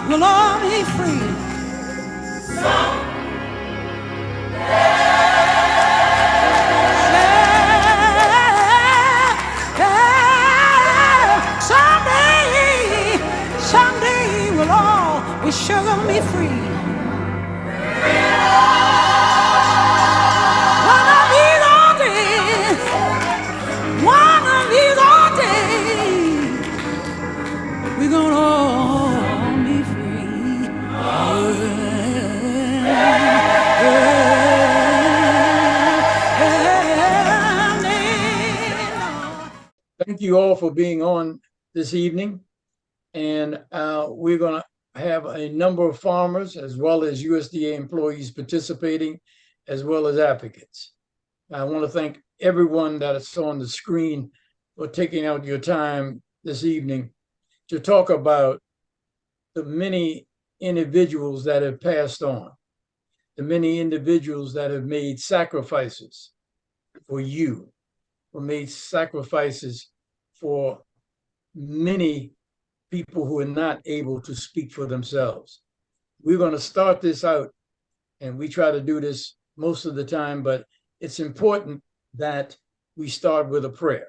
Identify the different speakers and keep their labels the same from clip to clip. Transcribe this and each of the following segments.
Speaker 1: will all be free. Someday we'll all be sure gonna be free. One of these old days, one of these old days, we're gonna all be free.
Speaker 2: Thank you all for being on this evening. And we're going to have a number of farmers as well as USDA employees participating, as well as advocates. I want to thank everyone that is on the screen for taking out your time this evening to talk about the many individuals that have passed on, the many individuals that have made sacrifices for you, or made sacrifices for many people who are not able to speak for themselves. We're going to start this out, and we try to do this most of the time, but it's important that we start with a prayer.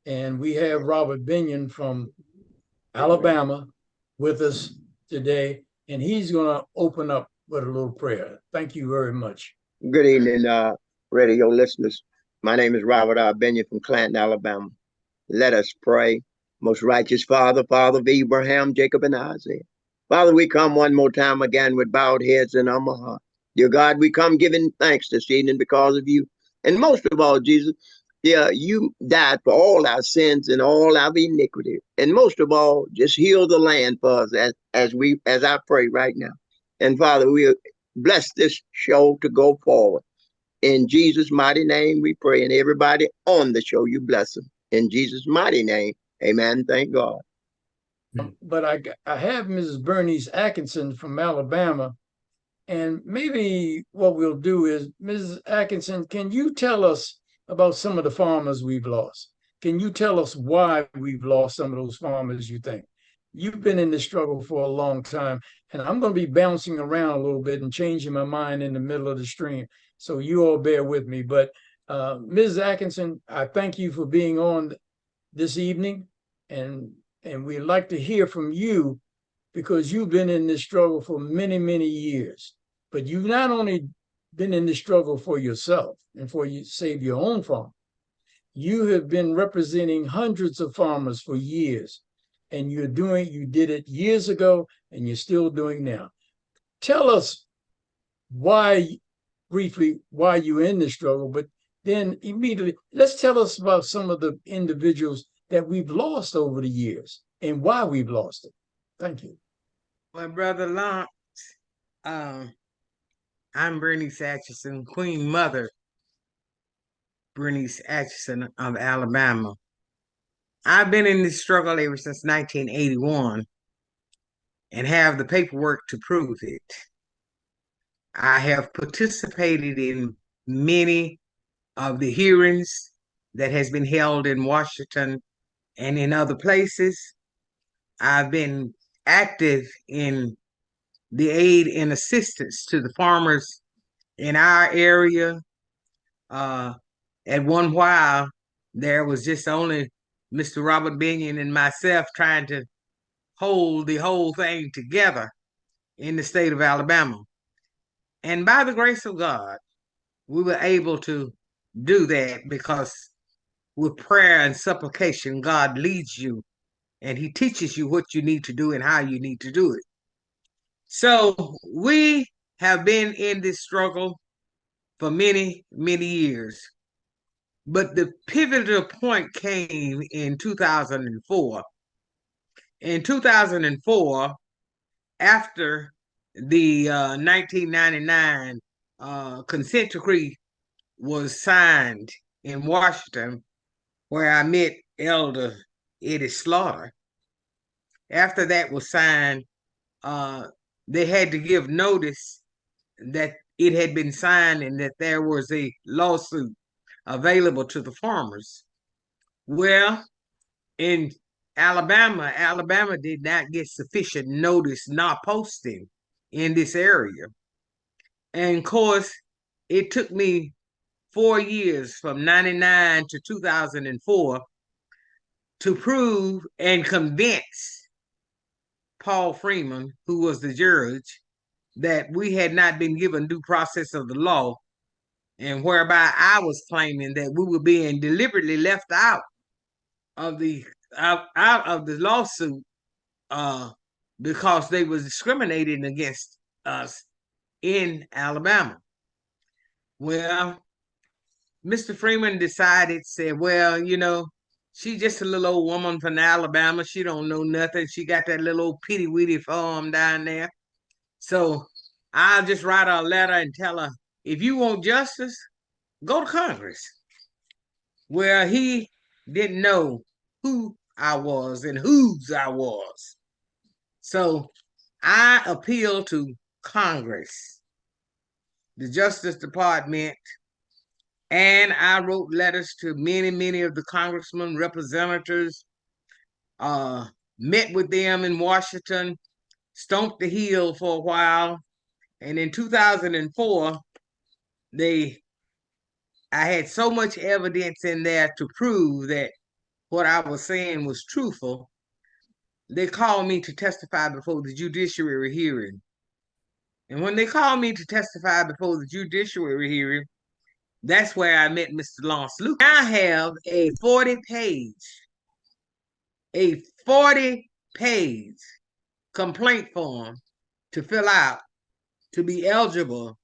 Speaker 2: And we have Robert Binion from Alabama with us today, and he's going to open up with a little prayer. Thank you very much.
Speaker 3: Good evening, radio listeners. My name is Robert R. Binion from Clanton, Alabama. Let us pray. Most righteous Father, Father of Abraham, Jacob, and Isaac. Father, we come one more time again with bowed heads and humble heart. Dear God, we come giving thanks this evening because of you. And most of all, Jesus, you died for all our sins and all our iniquity. And most of all, just heal the land for us as I pray right now. And Father, we bless this show to go forward. In Jesus' mighty name we pray. And everybody on the show, you bless them. In Jesus' mighty name. Amen. Thank God.
Speaker 2: But I have Mrs. Bernice Atchison from Alabama, and maybe what we'll do is, Mrs. Atchison, can you tell us about some of the farmers we've lost? Can you tell us why we've lost some of those farmers, you think? You've been in this struggle for a long time, and I'm going to be bouncing around a little bit and changing my mind in the middle of the stream, so you all bear with me. But Mrs. Atchison, I thank you for being on this evening, and we'd like to hear from you, because you've been in this struggle for many, many years. But you've not only been in this struggle for yourself and for you save your own farm, you have been representing hundreds of farmers for years, and you did it years ago, and you're still doing now. Tell us briefly why you're in this struggle, but then immediately, let's tell us about some of the individuals that we've lost over the years and why we've lost it. Thank you.
Speaker 4: My brother Lance, I'm Bernice Atchison, Queen Mother Bernice Atchison of Alabama. I've been in this struggle ever since 1981 and have the paperwork to prove it. I have participated in many of the hearings that has been held in Washington and in other places. I've been active in the aid and assistance to the farmers in our area. At one while, there was just only Mr. Robert Binion and myself trying to hold the whole thing together in the state of Alabama. And by the grace of God, we were able to do that because with prayer and supplication, God leads you and he teaches you what you need to do and how you need to do it. So we have been in this struggle for many, many years. But the pivotal point came in 2004. In 2004, after the 1999 consent decree was signed in Washington, where I met Elder Eddie Slaughter. After that was signed, they had to give notice that it had been signed and that there was a lawsuit available to the farmers. Well, in Alabama did not get sufficient notice not posting in this area. And of course, it took me 4 years from 99 to 2004 to prove and convince Paul Freeman, who was the judge, that we had not been given due process of the law, and whereby I was claiming that we were being deliberately left out of the lawsuit because they was discriminating against us in Alabama. Well, Mr. Freeman said, well, she's just a little old woman from Alabama. She don't know nothing. She got that little old pitty-witty farm down there. So I'll just write her a letter and tell her, if you want justice, go to Congress. Well, he didn't know who I was and whose I was. So I appealed to Congress, the Justice Department, and I wrote letters to many of the congressmen, representatives, met with them in Washington, stomped the hill for a while. And in 2004, I had so much evidence in there to prove that what I was saying was truthful. They called me to testify before the judiciary hearing. And when they called me to testify before the judiciary hearing, that's where I met Mr. Lawrence Lucas. I have a 40-page complaint form to fill out to be eligible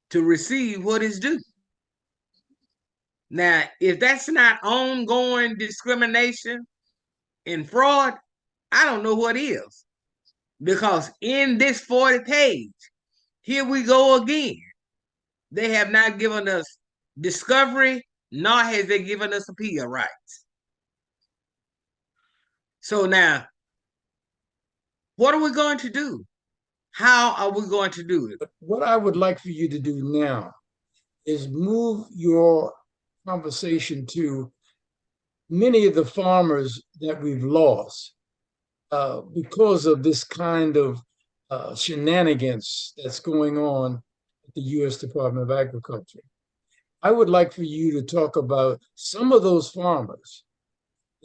Speaker 4: to receive what is due. Now, if that's not ongoing discrimination and fraud, I don't know what is. Because in this 40-page, here we go again. They have not given us discovery, nor has they given us appeal rights. So now, what are we going to do? How are we going to do it?
Speaker 2: What I would like for you to do now is move your conversation to many of the farmers that we've lost because of this kind of shenanigans that's going on at the U.S. Department of Agriculture. I would like for you to talk about some of those farmers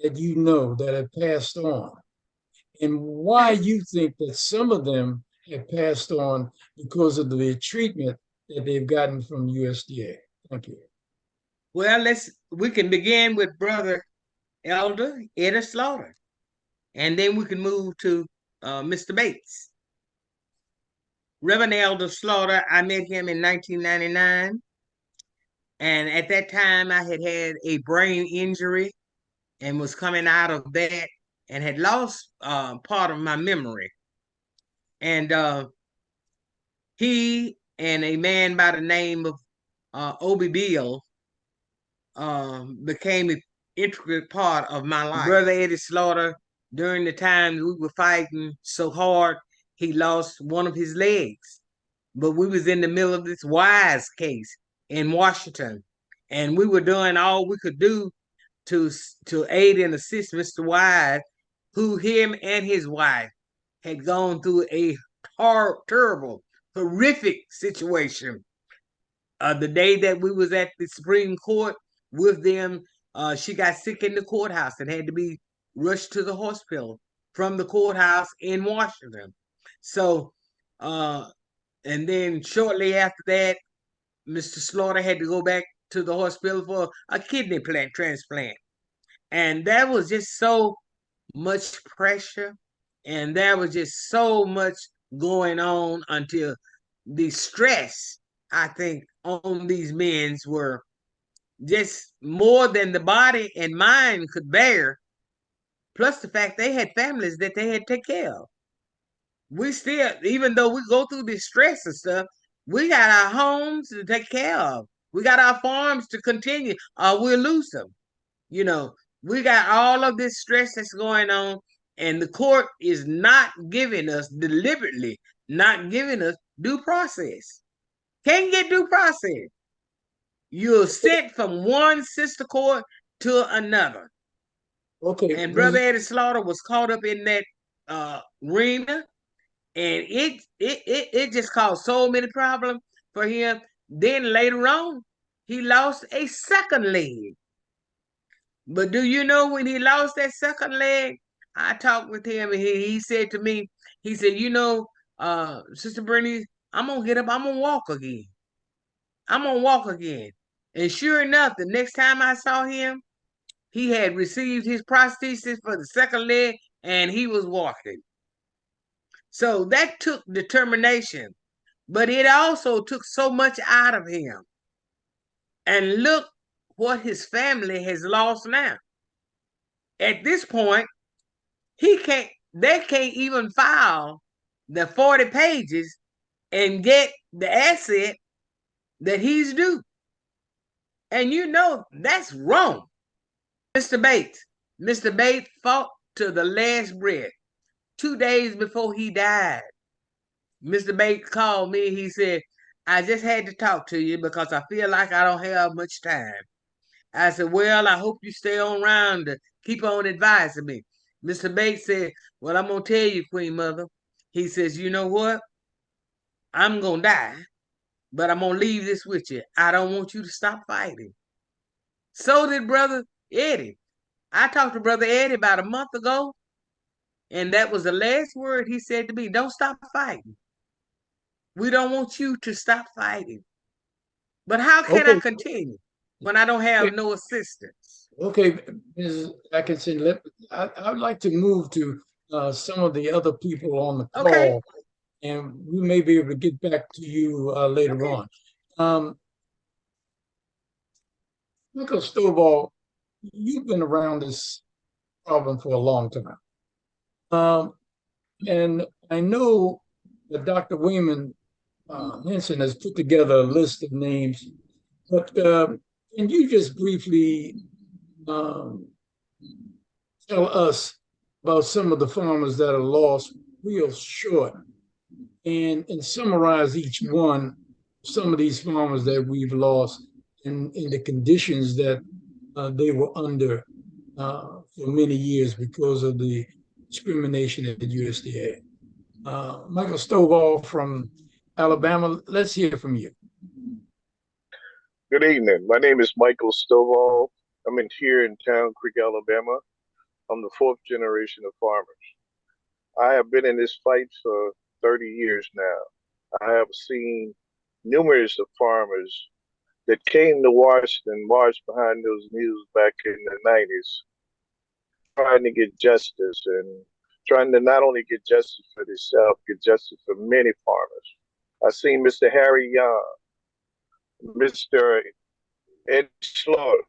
Speaker 2: that you know that have passed on and why you think that some of them have passed on because of the treatment that they've gotten from USDA. Thank you.
Speaker 4: Well, we can begin with Brother Elder Eddie Slaughter, and then we can move to Mr. Bates. Reverend Elder Slaughter, I met him in 1999, and at that time I had a brain injury and was coming out of that and had lost part of my memory. And he and a man by the name of Obi Bill became an intricate part of my life. Brother Eddie Slaughter, during the time we were fighting so hard, he lost one of his legs. But we was in the middle of this Wise case in Washington, and we were doing all we could do to aid and assist Mr. Wise, who him and his wife had gone through a terrible, horrific situation. The day that we was at the Supreme Court with them, she got sick in the courthouse and had to be rushed to the hospital from the courthouse in Washington. So, and then shortly after that, Mr. Slaughter had to go back to the hospital for a kidney transplant. And that was just so much pressure, and there was just so much going on until the stress, I think, on these men were just more than the body and mind could bear, plus the fact they had families that they had to take care of. We still, even though we go through this stress and stuff, we got our homes to take care of. We got our farms to continue, or we'll lose them. We got all of this stress that's going on, and the court is not giving us, deliberately not giving us due process. Can't get due process. You're sent from one sister court to another.
Speaker 2: Okay.
Speaker 4: And Brother Eddie Slaughter was caught up in that arena, and it just caused so many problems for him. Then later on, he lost a second leg. But do you know when he lost that second leg, I talked with him and he said to me, he said, Sister Bernice, I'm gonna get up, I'm gonna walk again. I'm gonna walk again. And sure enough, the next time I saw him, he had received his prosthesis for the second leg and he was walking. So that took determination, but it also took so much out of him. And look what his family has lost now. At this point, they can't even file the 40 pages and get the asset that he's due. And you know that's wrong. Mr. Bates fought to the last breath. 2 days before he died, Mr. Bates called me. He said, I just had to talk to you because I feel like I don't have much time. I said, well, I hope you stay on around to keep on advising me. Mr. Bates said, well, I'm going to tell you, Queen Mother. He says, you know what? I'm going to die, but I'm going to leave this with you. I don't want you to stop fighting. So did Brother Eddie. I talked to Brother Eddie about a month ago, and that was the last word he said to me. Don't stop fighting. We don't want you to stop fighting. But how can I continue when I don't have no assistance?
Speaker 2: Okay, Ms. Atkinson, I'd like to move to some of the other people on the call,
Speaker 4: Okay.
Speaker 2: and we may be able to get back to you later on. Michael Stovall, you've been around this problem for a long time. And I know that Dr. Waymon Hinson has put together a list of names, but can you just briefly tell us about some of the farmers that are lost real short and summarize each one, some of these farmers that we've lost and in the conditions that they were under for many years because of the discrimination at the USDA. Michael Stovall from Alabama, let's hear from you.
Speaker 5: Good evening. My name is Michael Stovall. I'm here in Town Creek, Alabama. I'm the fourth generation of farmers. I have been in this fight for 30 years now. I have seen numerous of farmers that came to Washington, marched behind those mules back in the 90s, trying to get justice and trying to not only get justice for themselves, get justice for many farmers. I've seen Mr. Harry Young, Mr. Ed Slaughter,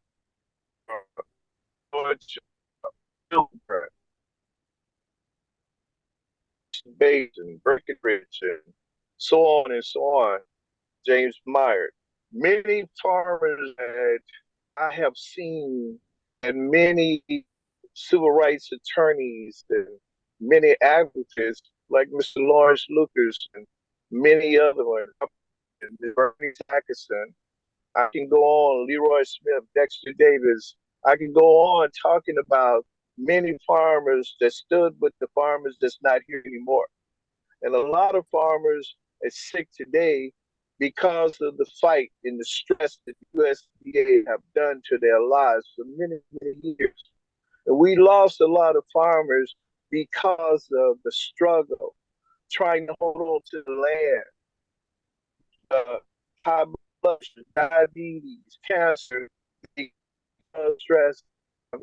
Speaker 5: George Gilbert, Bates and Breckenridge, and so on and so on, James Meyer. Many farmers that I have seen and many civil rights attorneys and many advocates like Mr. Lawrence Lucas and many other ones, Bernice Atchison. I can go on, Leroy Smith, Dexter Davis. I can go on talking about many farmers that stood with the farmers that's not here anymore. And a lot of farmers are sick today because of the fight and the stress that the USDA have done to their lives for many, many years. And we lost a lot of farmers because of the struggle, trying to hold on to the land, high blood pressure, diabetes, cancer, stress,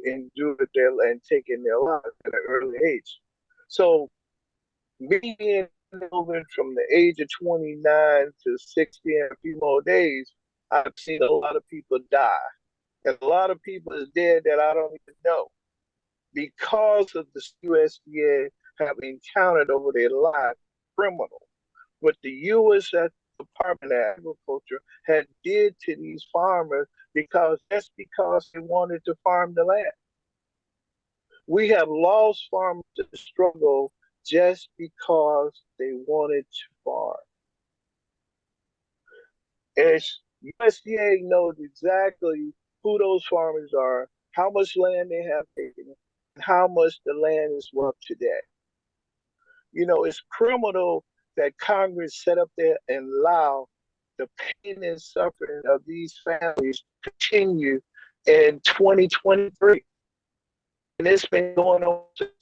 Speaker 5: endured and taking their lives at an early age. So being moving from the age of 29 to 60 and a few more days, I've seen a lot of people die. And a lot of people is dead that I don't even know because of the USDA have encountered over their life criminal. What the U.S. Department of Agriculture had did to these farmers because they wanted to farm the land. We have lost farmers to the struggle just because they wanted to farm. And USDA knows exactly who those farmers are, how much land they have taken, how much the land is worth today. You know, it's criminal that Congress set up there and allow the pain and suffering of these families to continue in 2023. And it's been going on since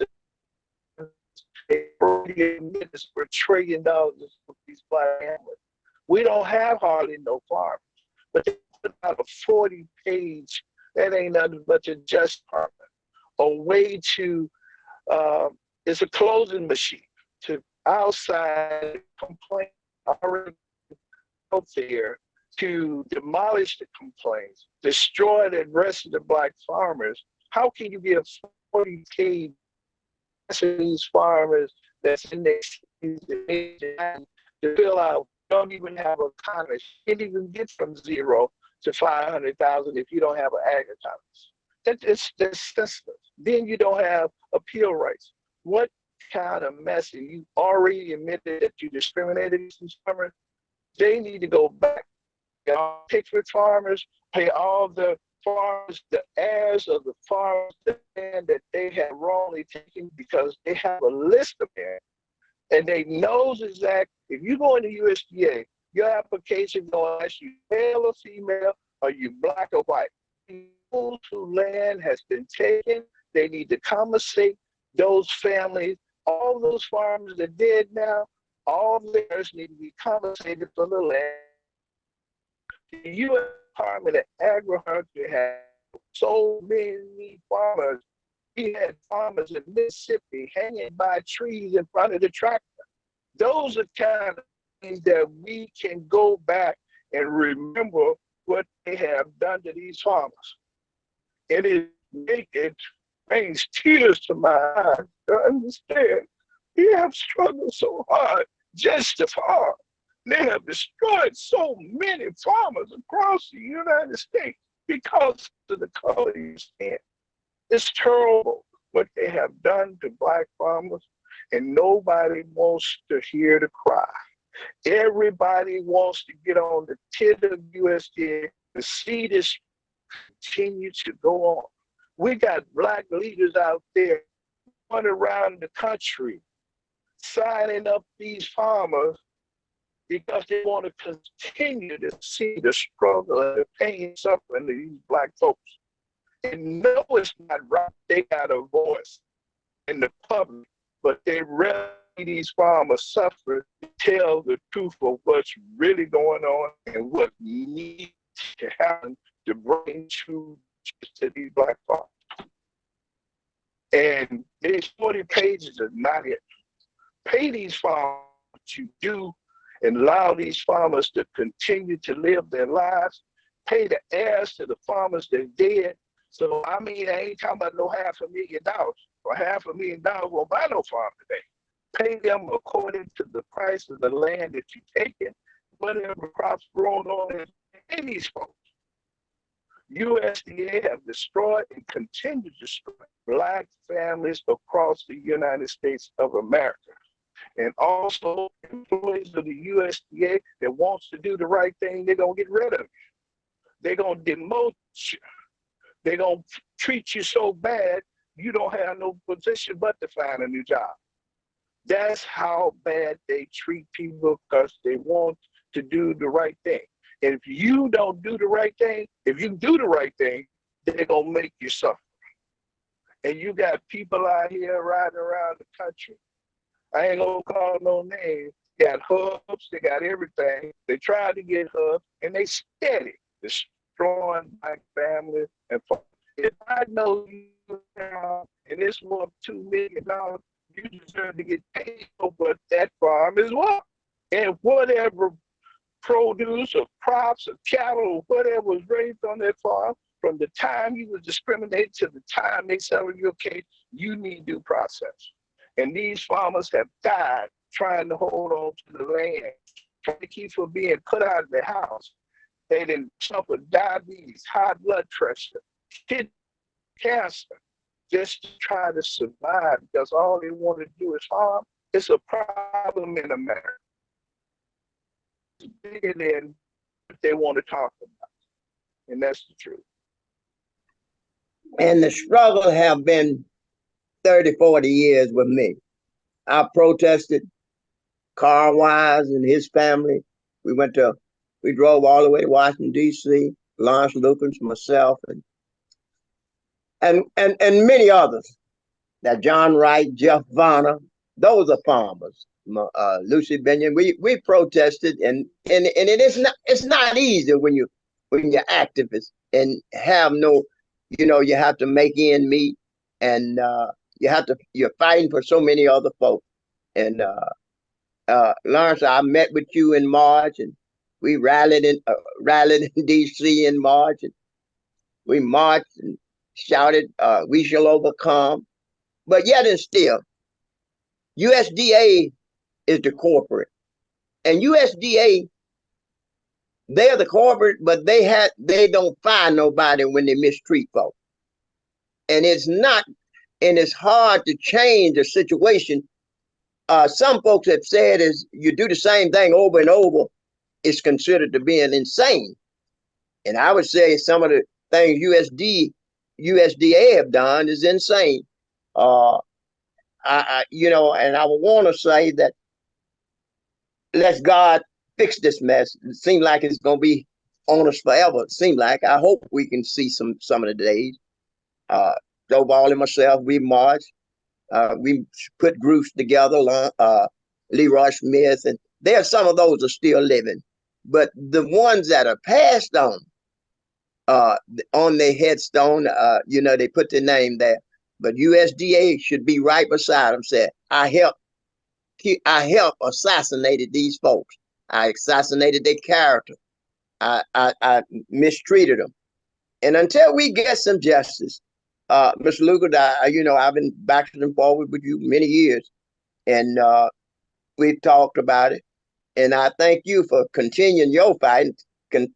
Speaker 5: for $1 trillion for these black families. We don't have hardly no farmers, but they put out a 40-page, that ain't nothing but a just department, a way to, it's a closing machine to outside complaint already out there to demolish the complaints, destroy the rest of the black farmers. How can you get a 40-page to these farmers that's in their to fill out? Don't even have a economist. You can't even get from 0 to 500,000 if you don't have an ag economist. That's senseless. Then you don't have appeal rights. What kind of mess? You already admitted that you discriminated against these farmers. They need to go back. Pick for farmers, pay all the farmers, the heirs of the farmers, the land that they have wrongly taken, because they have a list of them. And they knows exactly, if you go into USDA, your application going to ask you male or female, are you black or white? Those whose land has been taken, they need to compensate those families. All those farmers that are dead now, all theirs need to be compensated for the land. The U.S. Department of Agriculture has so many farmers. We had farmers in Mississippi hanging by trees in front of the tractor. Those are kind of things that we can go back and remember what they have done to these farmers. And it brings tears to my eyes to understand we have struggled so hard just to farm. They have destroyed so many farmers across the United States because of the color of your skin. It's terrible what they have done to black farmers, and nobody wants to hear the cry. Everybody wants to get on the tit of USDA to see this continue to go on. We got black leaders out there going around the country signing up these farmers because they want to continue to see the struggle and the pain and suffering of these black folks. And no, it's not right. They got a voice in the public, but they rather these farmers suffer to tell the truth of what's really going on and what needs to happen to bring truth to these black farmers. And these 40 pages are not it. Pay these farmers to do and allow these farmers to continue to live their lives. Pay the heirs to the farmers that are dead. So, I mean, I ain't talking about no $500,000 or $500,000 won't buy no farm today. Pay them according to the price of the land that you're taking, whatever crops grown on it. Pay these folks. USDA have destroyed and continue to destroy black families across the United States of America. And also employees of the USDA that wants to do the right thing, they're going to get rid of you. They're going to demote you. They're going to treat you so bad, you don't have no position but to find a new job. That's how bad they treat people because they want to do the right thing. And if you don't do the right thing, if you do the right thing, they're going to make you suffer. And you got people out here riding around the country. I ain't going to call no names. They got hubs, they got everything. They tried to get hubs, and they steady destroying my family. And if I know you now, and it's worth $2 million, you deserve to get paid for what that farm is worth. And whatever produce or crops or cattle or whatever was raised on that farm, from the time you were discriminated to the time they settled your case, you need due process. And these farmers have died trying to hold on to the land, trying to keep from being put out of their house. They didn't suffer diabetes, high blood pressure, kidney cancer, just to try to survive because all they want to do is harm. It's a problem in America. It's bigger than what they want to talk about. And that's the truth.
Speaker 3: And the struggle have been 30, 40 years with me. I protested Carl Wise and his family. We drove all the way to Washington, D.C., Lawrence Lucas, myself, and many others. That John Wright, Jeff Vonner, those are farmers. Lucy Benyon, we protested, and it's not easy when you're activists and have no, you have to make ends meet, and you're fighting for so many other folks. And Lawrence, I met with you in March, and we rallied in D.C. in March, and we marched and shouted, "We shall overcome." But yet and still, USDA is the corporate, and USDA, they're the corporate, but they don't find nobody when they mistreat folks, and it's hard to change the situation. Some folks have said is you do the same thing over and over, it's considered to be insane, and I would say some of the things USDA have done is insane. And I would want to say that let God fix this mess. It seems like it's going to be on us forever. It seems like. I hope we can see some of the days. Stovall and myself, we marched. We put groups together, Leroy Smith, and there are some of those are still living. But the ones that are passed on their headstone, they put their name there. But USDA should be right beside them. Said, I helped assassinated these folks. I assassinated their character. I mistreated them. And until we get some justice, Mr. Lucas, I've been backward and forward with you many years, and we've talked about it. And I thank you for continuing your fight,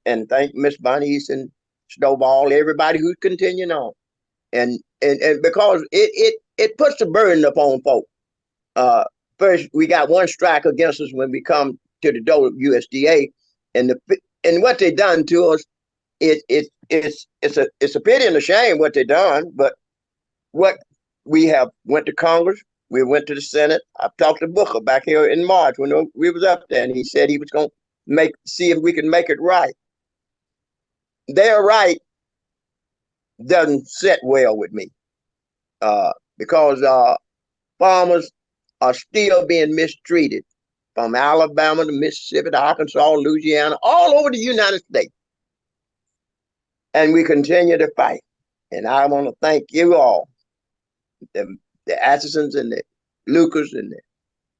Speaker 3: and thank Miss Bernice and Stovall, everybody who's continuing on. And because it puts the burden upon folks. First, we got one strike against us when we come to the door of USDA, and what they done to us, it's a pity and a shame what they done. But what we have went to Congress, we went to the Senate. I talked to Booker back here in March when we was up there, and he said he was going to see if we could make it right. Their right doesn't sit well with me, because farmers are still being mistreated from Alabama to Mississippi to Arkansas, Louisiana, all over the United States. And we continue to fight. And I want to thank you all, the Atchisons and the Lucas and the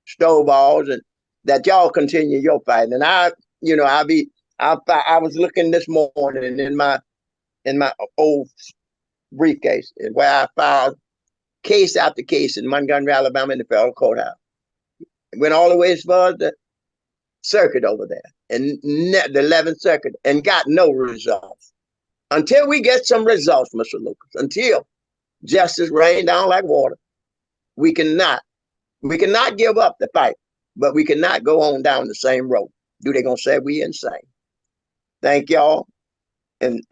Speaker 3: Stovalls, and that y'all continue your fight. And I was looking this morning in my old briefcase, where I filed case after case in Montgomery, Alabama, in the federal courthouse. It went all the way as far as the circuit over there, and the 11th Circuit, and got no results. Until we get some results, Mr. Lucas, until justice rain down like water, we cannot give up the fight, but we cannot go on down the same road. They gonna say we insane? Thank y'all, and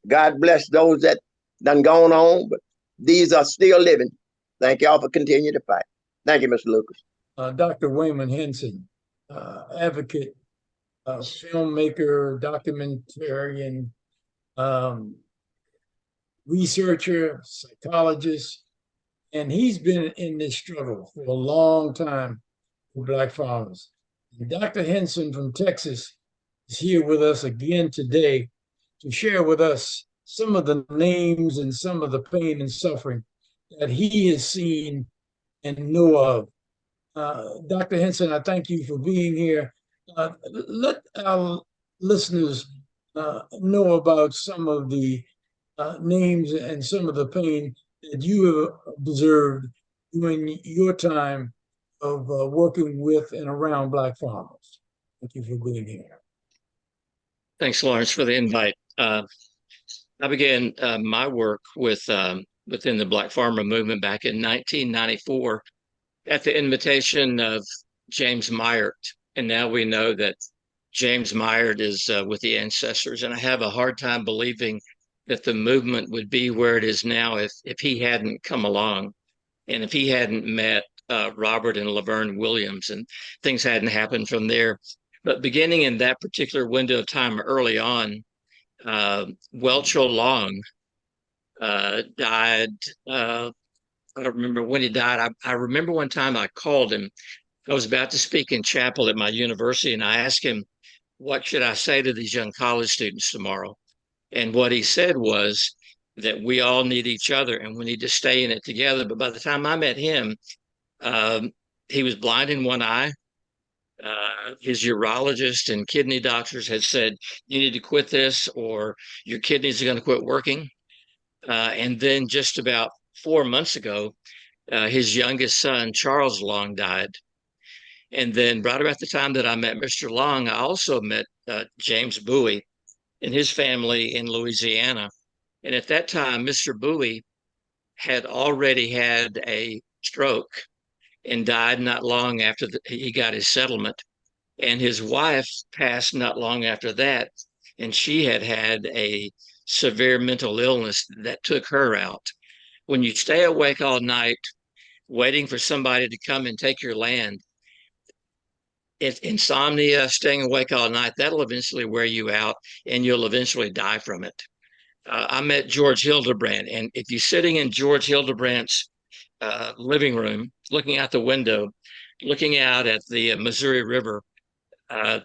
Speaker 3: God bless those that done gone on, but these are still living. Thank y'all for continuing to fight. Thank you, Mr. Lucas.
Speaker 2: Dr. Waymon Hinson, advocate, filmmaker, documentarian, researcher, psychologist, and he's been in this struggle for a long time for Black farmers. And Dr. Hinson from Texas is here with us again today to share with us some of the names and some of the pain and suffering that he has seen and know of. Dr. Hinson, I thank you for being here. Let our listeners know about some of the names and some of the pain that you have observed during your time of working with and around Black farmers. Thank you for being here.
Speaker 6: Thanks, Lawrence, for the invite. I began my work within the Black farmer movement back in 1994 at the invitation of James Myart. And now we know that James Myart is with the ancestors. And I have a hard time believing that the movement would be where it is now if he hadn't come along and if he hadn't met Robert and Laverne Williams, and things hadn't happened from there. But beginning in that particular window of time early on, Welchel Long died. I don't remember when he died. I remember one time I called him. I was about to speak in chapel at my university, and I asked him, what should I say to these young college students tomorrow? And what he said was that we all need each other and we need to stay in it together. But by the time I met him, he was blind in one eye. His urologist and kidney doctors had said, you need to quit this or your kidneys are going to quit working. And then just about 4 months ago, his youngest son, Charles Long, died. And then right about the time that I met Mr. Long, I also met James Bowie and his family in Louisiana. And at that time, Mr. Bowie had already had a stroke and died not long after he got his settlement. And his wife passed not long after that. And she had had a severe mental illness that took her out. When you stay awake all night, waiting for somebody to come and take your land, it's insomnia, staying awake all night, that'll eventually wear you out and you'll eventually die from it. I met George Hildebrand, and if you're sitting in George Hildebrand's living room, looking out the window, looking out at the Missouri River,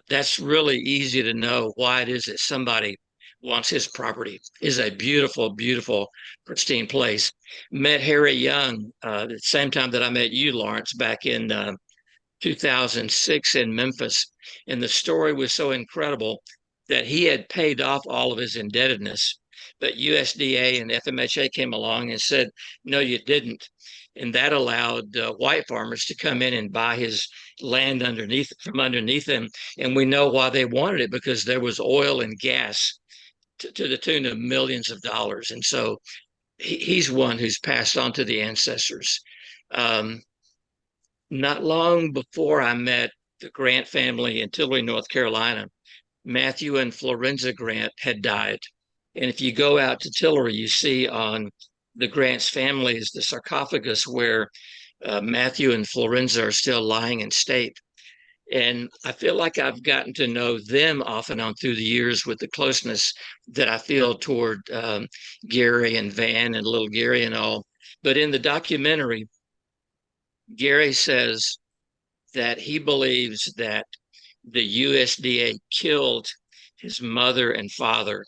Speaker 6: that's really easy to know why it is that somebody wants his property. It's a beautiful, beautiful, pristine place. Met Harry Young at the same time that I met you, Lawrence, back in 2006 in Memphis. And the story was so incredible that he had paid off all of his indebtedness. But USDA and FMHA came along and said, no, you didn't. And that allowed white farmers to come in and buy his land from underneath him. And we know why they wanted it, because there was oil and gas to the tune of millions of dollars. And so he's one who's passed on to the ancestors. Not long before I met the Grant family in Tillery, North Carolina, Matthew and Florenza Grant had died. And if you go out to Tillery, you see on the Grant's family is the sarcophagus where Matthew and Florenza are still lying in state. And I feel like I've gotten to know them off and on through the years with the closeness that I feel toward Gary and Van and little Gary and all. But in the documentary, Gary says that he believes that the USDA killed his mother and father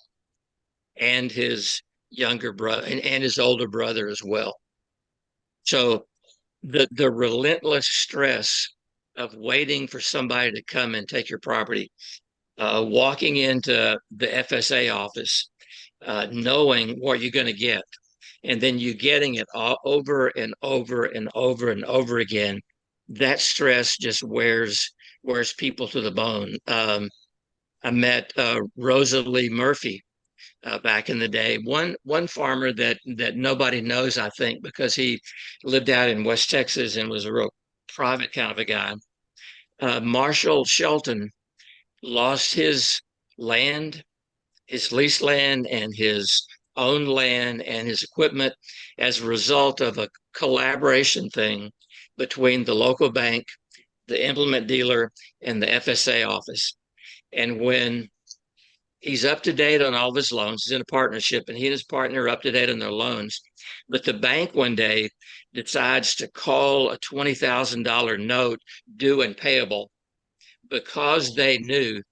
Speaker 6: and his younger brother and his older brother as well. So the relentless stress of waiting for somebody to come and take your property, walking into the FSA office, knowing what you're going to get, and then you getting it all over and over and over and over again, that stress just wears people to the bone. I met Rosalie Murphy back in the day. One farmer that nobody knows, I think, because he lived out in West Texas and was a real private kind of a guy. Marshall Shelton lost his land, his leased land, and his own land and his equipment as a result of a collaboration thing between the local bank, the implement dealer, and the FSA office. And when he's up to date on all of his loans, he's in a partnership, and he and his partner are up to date on their loans. But the bank one day decides to call a $20,000 note due and payable because they knew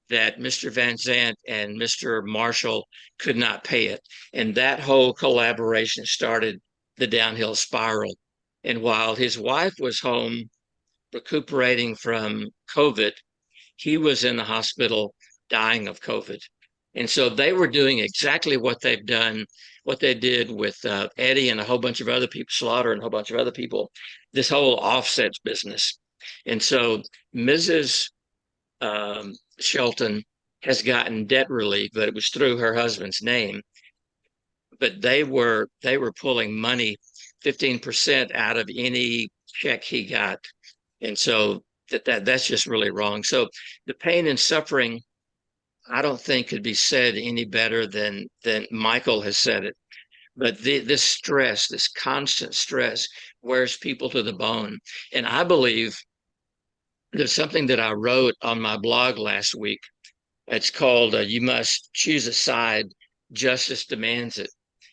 Speaker 6: that Mr. Van Zandt and Mr. Marshall could not pay it. And that whole collaboration started the downhill spiral. And while his wife was home recuperating from COVID, he was in the hospital dying of COVID. And so they were doing exactly what they did with Eddie and a whole bunch of other people, Slaughter and a whole bunch of other people, this whole offsets business. And so Mrs. Shelton has gotten debt relief, but it was through her husband's name. But they were pulling money, 15% out of any check he got. And so that's just really wrong. So the pain and suffering I don't think could be said any better than Michael has said it. But this stress, this constant stress, wears people to the bone. And I believe there's something that I wrote on my blog last week. It's called "You Must Choose a Side. Justice Demands It."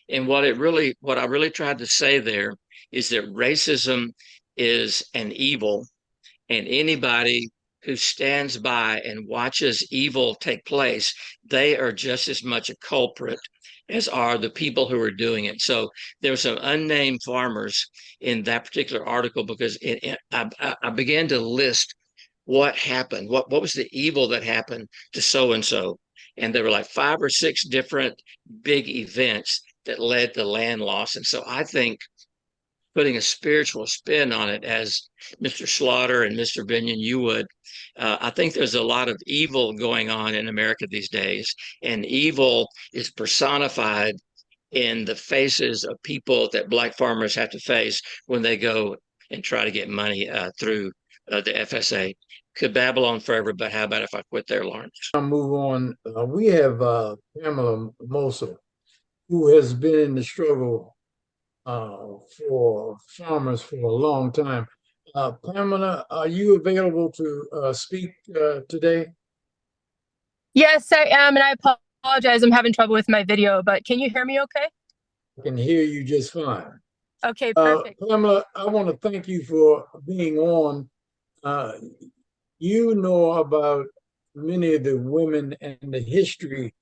Speaker 6: And what I really tried to say there is that racism is an evil, and anybody who stands by and watches evil take place, they are just as much a culprit as are the people who are doing it. So there's some unnamed farmers in that particular article because I began to list what happened, what was the evil that happened to so and so, and there were like 5 or 6 different big events that led to land loss. And so I think putting a spiritual spin on it, as Mr. Slaughter and Mr. Binion, you would, I think there's a lot of evil going on in America these days, and evil is personified in the faces of people that Black farmers have to face when they go and try to get money through the FSA. Could babble on forever, but how about if I quit there, Lawrence?
Speaker 2: I'll move on. We have Pamela Surfer, who has been in the struggle for farmers for a long time. Pamela, are you available to speak today?
Speaker 7: Yes, I am, and I apologize. I'm having trouble with my video, but can you hear me okay?
Speaker 2: I can hear you just fine.
Speaker 7: Okay, perfect.
Speaker 2: Pamela, I want to thank you for being on. You know about many of the women and the history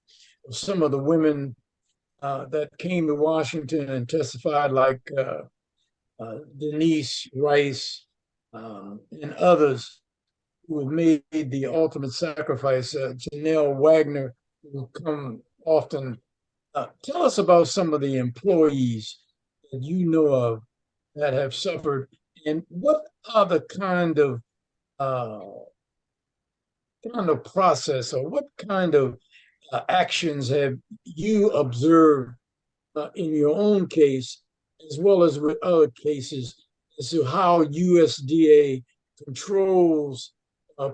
Speaker 2: of some of the women that came to Washington and testified, like Denise Rice and others who have made the ultimate sacrifice. Janelle Wagner, who come often. Tell us about some of the employees that you know of that have suffered, and what are the kind of process, or what kind of actions have you observed in your own case, as well as with other cases, as to how USDA controls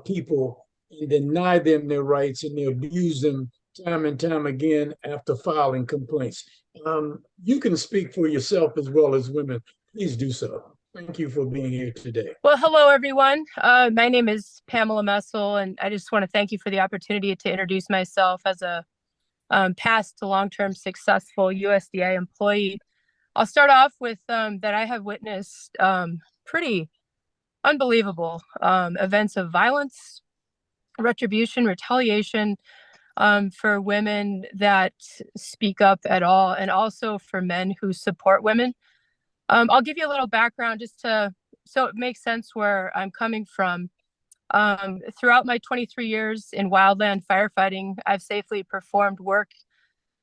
Speaker 2: people and deny them their rights, and they abuse them time and time again after filing complaints? You can speak for yourself as well as women. Please do so. Thank you for being here today.
Speaker 7: Well, hello, everyone. My name is Pamela Messel, and I just want to thank you for the opportunity to introduce myself as a past to long-term successful USDA employee. I'll start off with that I have witnessed pretty unbelievable events of violence, retribution, retaliation for women that speak up at all, and also for men who support women. I'll give you a little background just so it makes sense where I'm coming from. Throughout my 23 years in wildland firefighting, I've safely performed work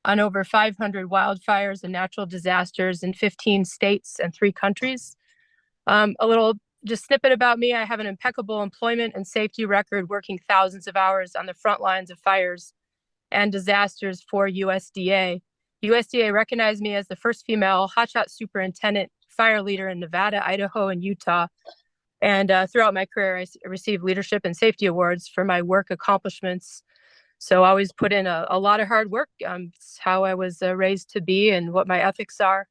Speaker 7: on over 500 wildfires and natural disasters in 15 states and 3 countries. A little just snippet about me: I have an impeccable employment and safety record, working thousands of hours on the front lines of fires and disasters for USDA. USDA recognized me as the first female hotshot superintendent fire leader in Nevada, Idaho, and Utah. And throughout my career, I received leadership and safety awards for my work accomplishments. So I always put in a lot of hard work. It's how I was raised to be and what my ethics are.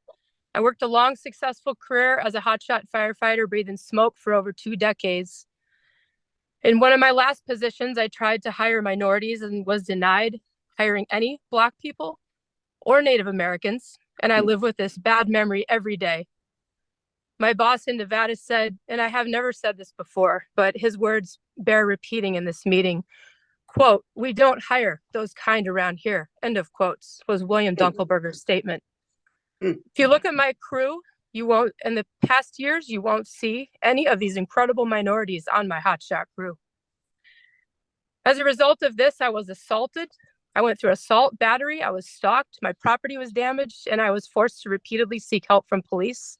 Speaker 7: I worked a long, successful career as a hotshot firefighter, breathing smoke for over 2 decades. In one of my last positions, I tried to hire minorities and was denied hiring any Black people or Native Americans. And I live with this bad memory every day. My boss in Nevada said, and I have never said this before, but his words bear repeating in this meeting, quote, "We don't hire those kind around here," end of quotes, was William Dunkelberger's statement. If you look at my crew, you won't, in the past years, you won't see any of these incredible minorities on my hotshot crew. As a result of this, I was assaulted. I went through assault, battery. I was stalked. My property was damaged, and I was forced to repeatedly seek help from police,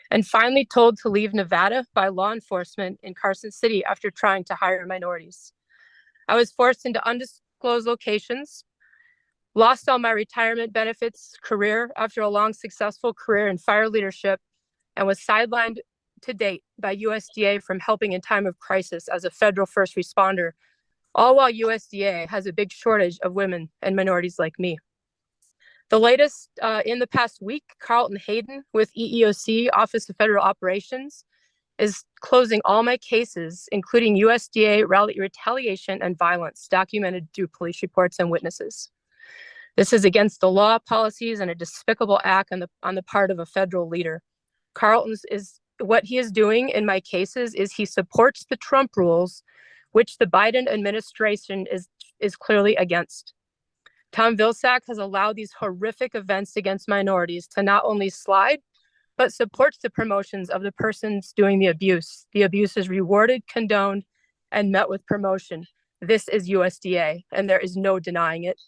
Speaker 7: and finally told to leave Nevada by law enforcement in Carson City after trying to hire minorities. I was forced into undisclosed locations, lost all my retirement benefits career after a long, successful career in fire leadership, and was sidelined to date by USDA from helping in time of crisis as a federal first responder all while USDA has a big shortage of women and minorities like me. The latest in the past week, Carlton Hayden with EEOC, Office of Federal Operations, is closing all my cases, including USDA retaliation and violence documented through police reports and witnesses. This is against the law, policies, and a despicable act on the part of a federal leader. Carlton's is what he is doing in my cases is he supports the Trump rules, which the Biden administration is clearly against. Tom Vilsack has allowed these horrific events against minorities to not only slide, but supports the promotions of the persons doing the abuse. The abuse is rewarded, condoned, and met with promotion. This is USDA, and there is no denying it.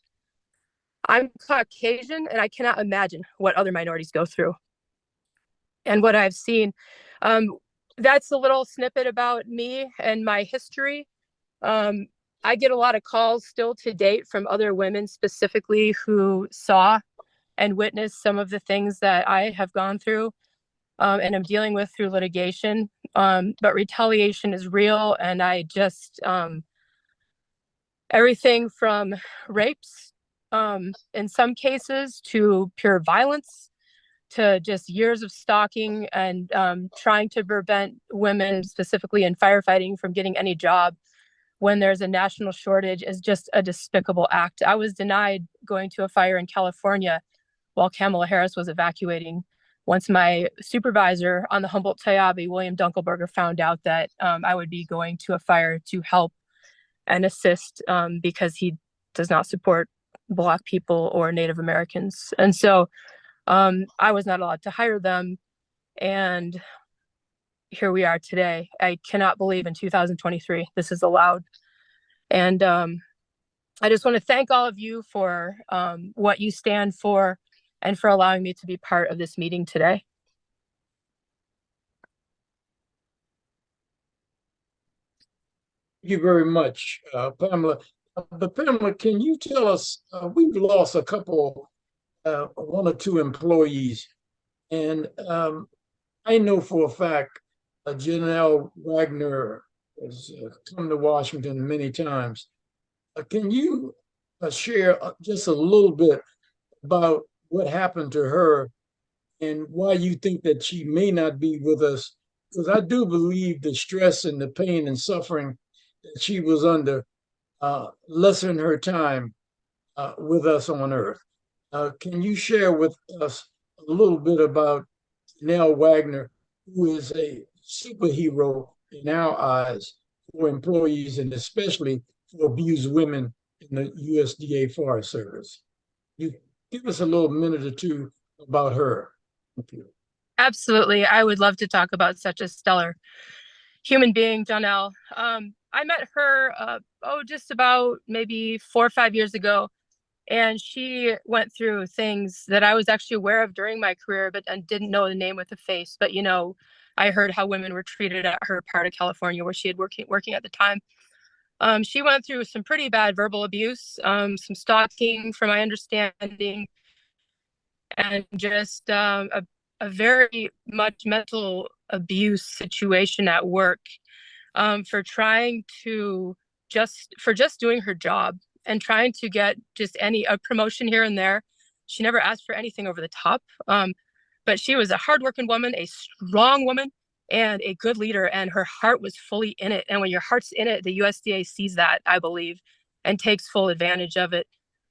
Speaker 7: I'm Caucasian, and I cannot imagine what other minorities go through and what I've seen. That's a little snippet about me and my history. I get a lot of calls still to date from other women specifically who saw and witnessed some of the things that I have gone through and I'm dealing with through litigation. But retaliation is real, and I just, everything from rapes in some cases to pure violence to just years of stalking and trying to prevent women, specifically in firefighting, from getting any job when there's a national shortage is just a despicable act. I was denied going to a fire in California while Kamala Harris was evacuating once my supervisor on the Humboldt-Tyabe, William Dunkelberger, found out that I would be going to a fire to help and assist because he does not support Black people or Native Americans. And so I was not allowed to hire them. And here we are today. I cannot believe in 2023 this is allowed. And I just want to thank all of you for what you stand for and for allowing me to be part of this meeting today.
Speaker 2: Thank you very much, Pamela. But Pamela, can you tell us, we've lost a couple, one or two employees, and I know for a fact Janelle Wagner has come to Washington many times. Can you share just a little bit about what happened to her and why you think that she may not be with us? Because I do believe the stress and the pain and suffering that she was under lessened her time with us on Earth. Can you share with us a little bit about Janelle Wagner, who is a superhero in our eyes for employees and especially for abused women in the USDA Forest Service? You give us a little minute or two about her. Thank you.
Speaker 7: Absolutely. I would love to talk about such a stellar human being, Janelle. I met her, just about maybe 4 or 5 years ago. And she went through things that I was actually aware of during my career, but I didn't know the name with the face. But, you know, I heard how women were treated at her part of California where she had working at the time. She went through some pretty bad verbal abuse, some stalking from my understanding, and just a very much mental abuse situation at work for just doing her job and trying to get just a promotion here and there. She never asked for anything over the top, but she was a hardworking woman, a strong woman, and a good leader, and her heart was fully in it. And when your heart's in it, the USDA sees that, I believe, and takes full advantage of it.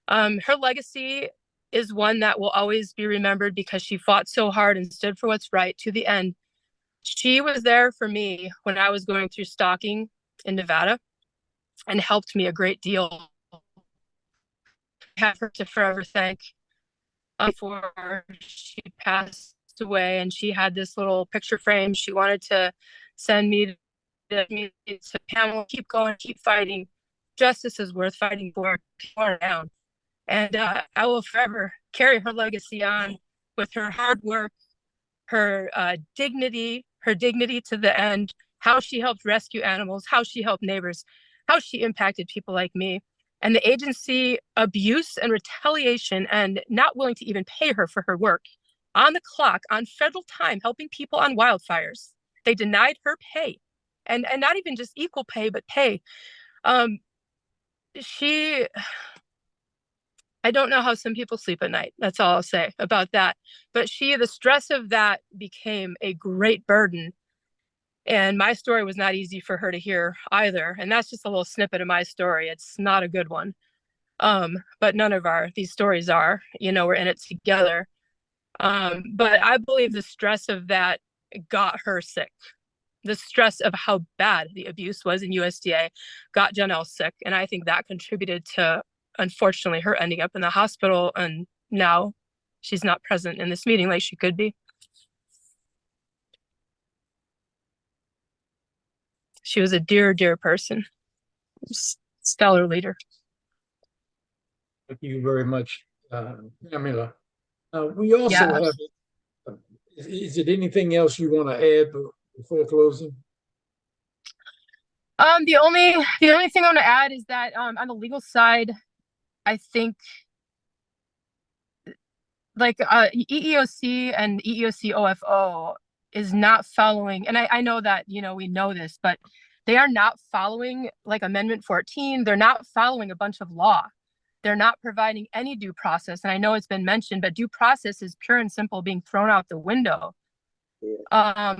Speaker 7: Her legacy is one that will always be remembered because she fought so hard and stood for what's right to the end. She was there for me when I was going through stalking in Nevada and helped me a great deal. I have her to forever thank before she passed away, and she had this little picture frame she wanted to send me to Pamela. Keep going, keep fighting. Justice is worth fighting for. Keep on down. And I will forever carry her legacy on with her hard work, her dignity to the end, how she helped rescue animals, how she helped neighbors, how she impacted people like me. And the agency abuse and retaliation and not willing to even pay her for her work on the clock, on federal time, helping people on wildfires. They denied her pay, and not even just equal pay, but pay. I don't know how some people sleep at night. That's all I'll say about that. But the stress of that became a great burden. And my story was not easy for her to hear either. And that's just a little snippet of my story. It's not a good one. But none of these stories are, we're in it together. But I believe the stress of that got her sick. The stress of how bad the abuse was in USDA got Janelle sick. And I think that contributed to, unfortunately, her ending up in the hospital. And now she's not present in this meeting like she could be. She was a dear, dear person. Stellar leader.
Speaker 2: Thank you very much, Pamela. We also have, is it anything else you want to add before closing?
Speaker 7: The only thing I want to add is that on the legal side, I think like EEOC and EEOC OFO is not following, and I know that we know this, but they are not following like Amendment 14. They're not following a bunch of law. They're not providing any due process. And I know it's been mentioned, but due process is pure and simple being thrown out the window. Yeah.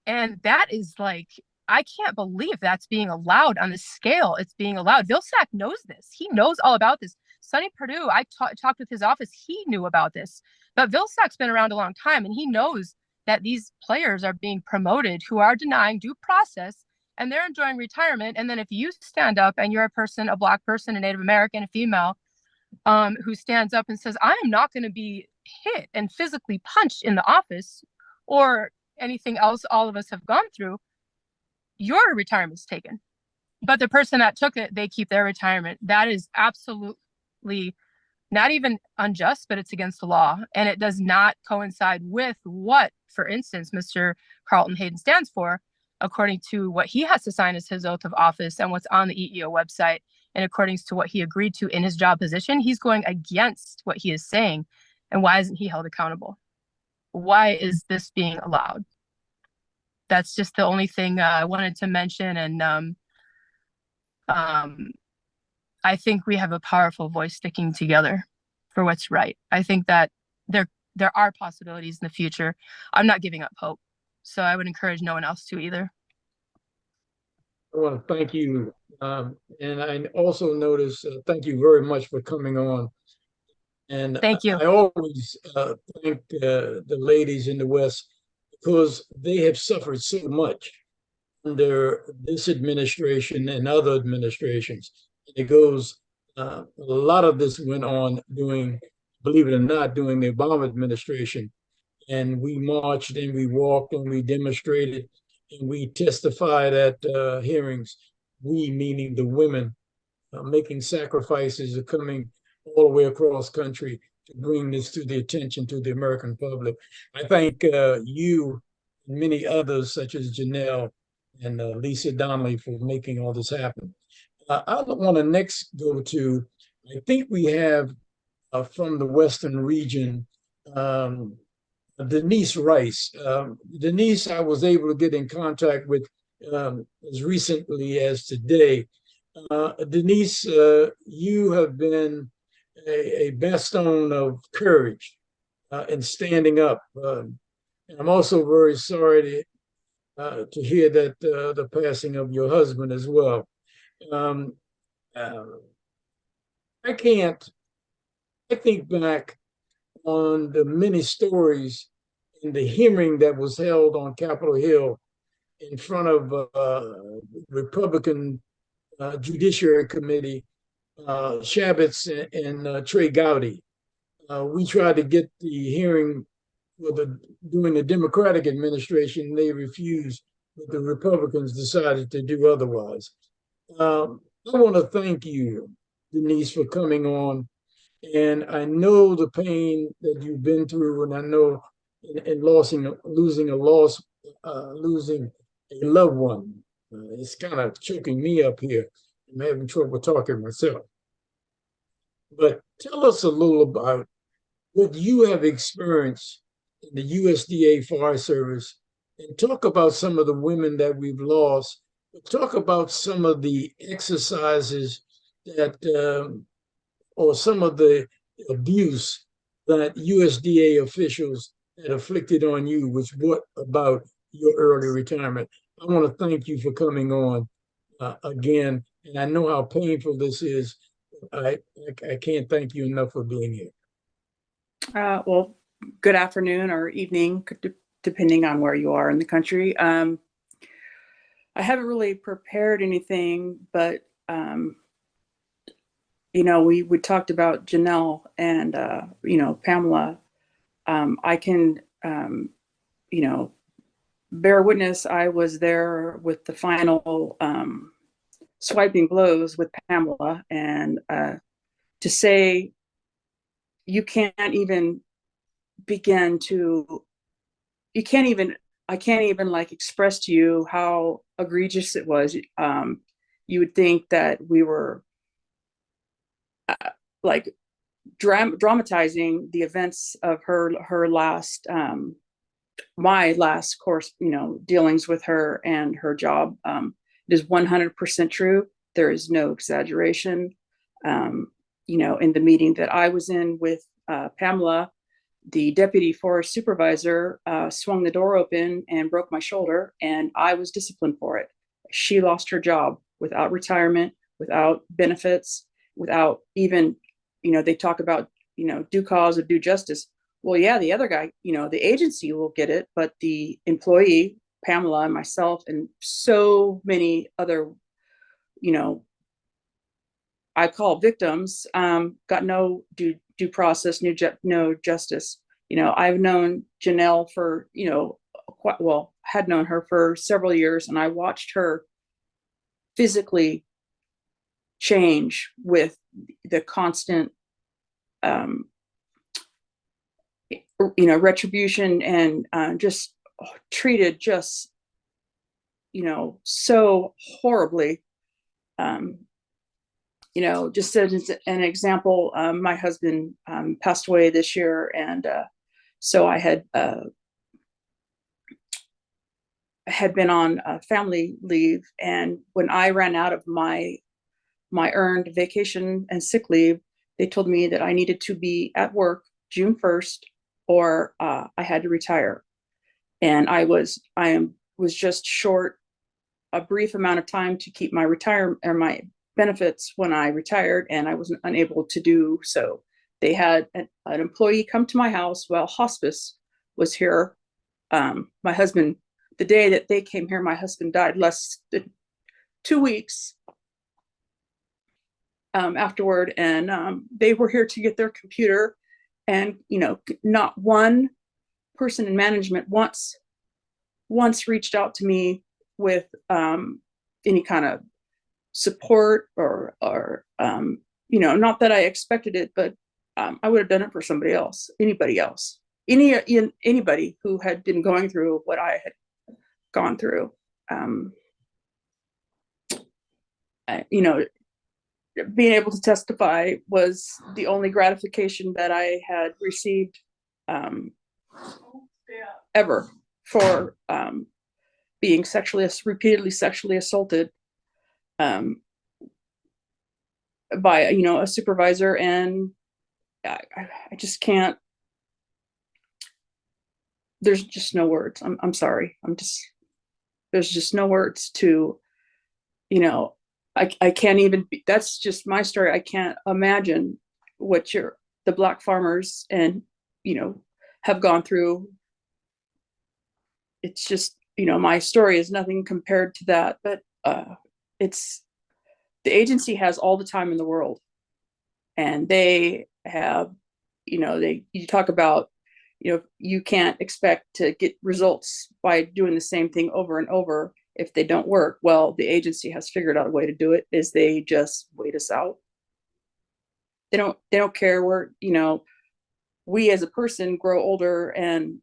Speaker 7: And that is like, I can't believe that's being allowed on the scale it's being allowed. Vilsack knows this. He knows all about this. Sonny Perdue, I talked with his office. He knew about this. But Vilsack's been around a long time, and he knows that these players are being promoted who are denying due process, and they're enjoying retirement. And then if you stand up and you're a person, a Black person, a Native American, a female, who stands up and says, I am not going to be hit and physically punched in the office or anything else all of us have gone through, your retirement's taken. But the person that took it, they keep their retirement. That is absolutely not even unjust, but it's against the law. And it does not coincide with what, for instance, Mr. Carlton Hayden stands for, according to what he has to sign as his oath of office and what's on the EEO website, and according to what he agreed to in his job position. He's going against what he is saying. And why isn't he held accountable? Why is this being allowed? That's just the only thing I wanted to mention. And I think we have a powerful voice sticking together for what's right. I think that there are possibilities in the future. I'm not giving up hope. So I would encourage no one else to either.
Speaker 2: I want to thank you. And I also notice, thank you very much for coming on. And
Speaker 7: thank you.
Speaker 2: I always thank the ladies in the West because they have suffered so much under this administration and other administrations. It goes, a lot of this went on believe it or not, during the Obama administration. And we marched and we walked and we demonstrated and we testified at hearings. We, meaning the women, making sacrifices, of coming all the way across country to bring this to the attention to the American public. I thank you and many others, such as Janelle and Lisa Donnelly, for making all this happen. I want to next go to, I think we have from the Western region, Denise Rice. Denise, I was able to get in contact with as recently as today. Denise, you have been a bastion of courage in standing up. And I'm also very sorry to hear that the passing of your husband as well. I think back on the many stories in the hearing that was held on Capitol Hill in front of Republican Judiciary Committee, Shabbat's and Trey Gowdy. We tried to get the hearing during the Democratic administration. They refused, but the Republicans decided to do otherwise. I want to thank you, Denise, for coming on. And I know the pain that you've been through, and I know in losing a loved one. It's kind of choking me up here. I'm having trouble talking myself. But tell us a little about what you have experienced in the USDA Forest Service, and talk about some of the women that we've lost. Talk about some of the exercises that, or some of the abuse that USDA officials had afflicted on you, which brought about your early retirement. I want to thank you for coming on again. And I know how painful this is. I can't thank you enough for being here.
Speaker 8: Well, good afternoon or evening, depending on where you are in the country. I haven't really prepared anything, but we talked about Janelle and Pamela. I can bear witness. I was there with the final swiping blows with Pamela, and to say you can't even begin to, I can't even like express to you how egregious it was. You would think that we were like dramatizing the events of her last, my last course, dealings with her and her job. It is 100% true. There is no exaggeration. In the meeting that I was in with Pamela, the deputy forest supervisor swung the door open and broke my shoulder, and I was disciplined for it. She lost her job without retirement, without benefits, without even, they talk about, due cause or due justice. Well, yeah, the other guy, the agency will get it, but the employee, Pamela and myself and so many other, I call victims, got no due process, no justice. I've known Janelle for, had known her for several years, and I watched her physically change with the constant, retribution, and just treated just, so horribly. Just as an example, my husband passed away this year, and so I had been on family leave, and when I ran out of my earned vacation and sick leave, they told me that I needed to be at work June 1st, or I had to retire. And I was just short a brief amount of time to keep my retirement or my benefits when I retired, and I was unable to do so. They had an employee come to my house while hospice was here. My husband, the day that they came here, my husband died less than 2 weeks afterward, and they were here to get their computer, and not one person in management once reached out to me with any kind of support or not that I expected it, but I would have done it for somebody else, anybody else, anybody who had been going through what I had gone through. Being able to testify was the only gratification that I had received ever for being repeatedly sexually assaulted by a supervisor. And I just can't, there's just no words. I'm sorry. There's just no words to, I can't even that's just my story. I can't imagine what the Black farmers and have gone through. It's just, my story is nothing compared to that, but it's, the agency has all the time in the world, and they have, you talk about, you can't expect to get results by doing the same thing over and over if they don't work. Well, the agency has figured out a way to do it, is they just wait us out. They don't care where, we as a person grow older, and,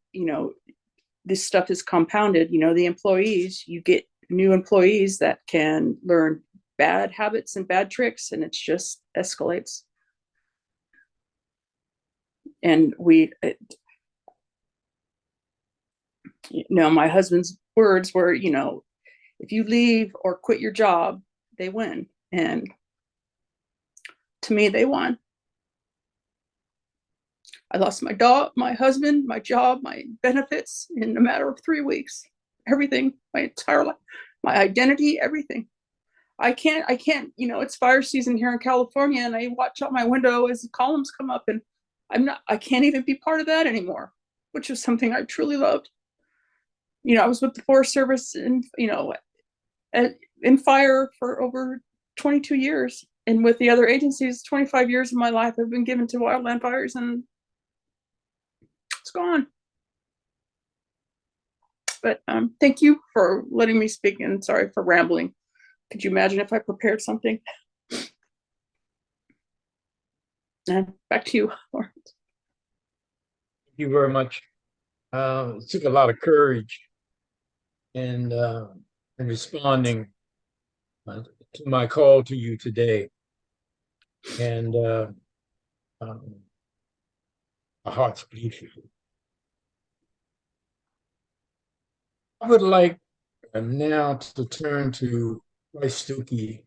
Speaker 8: this stuff is compounded. The employees, you get new employees that can learn bad habits and bad tricks, and it just escalates. And my husband's words were, if you leave or quit your job, they win. And To me, they won. I lost my dog, my husband, my job, my benefits in a matter of 3 weeks. Everything, my entire life, my identity, everything. I can't, it's fire season here in California, and I watch out my window as the columns come up, and I can't even be part of that anymore, which was something I truly loved. I was with the Forest Service and, in fire for over 22 years. And with the other agencies, 25 years of my life have been given to wildland fires, and it's gone. But thank you for letting me speak, and sorry for rambling. Could you imagine if I prepared something? And back to you, Lawrence.
Speaker 2: Thank you very much. It took a lot of courage in responding to my call to you today. And our hearts bleed for you. I would like now to turn to Bryce Stucki,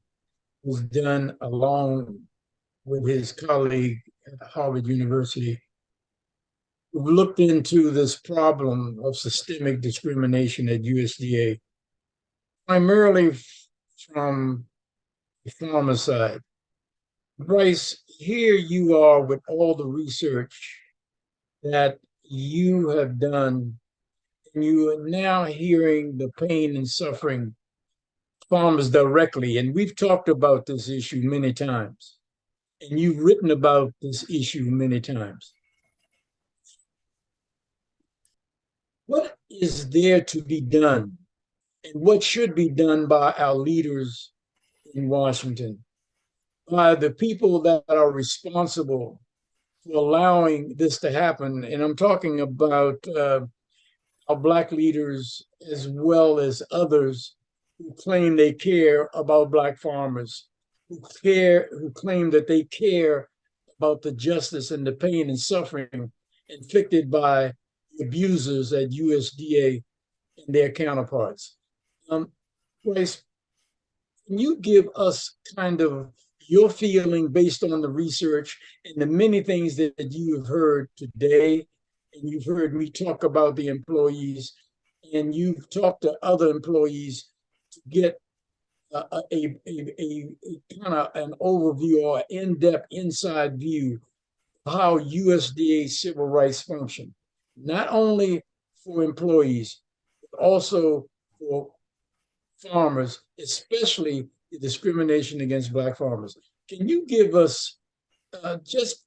Speaker 2: who's done, along with his colleague at Harvard University, who looked into this problem of systemic discrimination at USDA, primarily from the farmer side. Bryce, here you are with all the research that you have done, and you are now hearing the pain and suffering of farmers directly. And we've talked about this issue many times, and you've written about this issue many times. What is there to be done, and what should be done by our leaders in Washington, by the people that are responsible for allowing this to happen? And I'm talking about our Black leaders as well as others who claim they care about Black farmers, who claim that they care about the justice and the pain and suffering inflicted by abusers at USDA and their counterparts. Bryce, can you give us kind of your feeling based on the research and the many things that you have heard today, and you've heard me talk about the employees, and you've talked to other employees to get a kind of an overview or in-depth inside view of how USDA civil rights function, not only for employees, but also for farmers, especially the discrimination against Black farmers. Can you give us just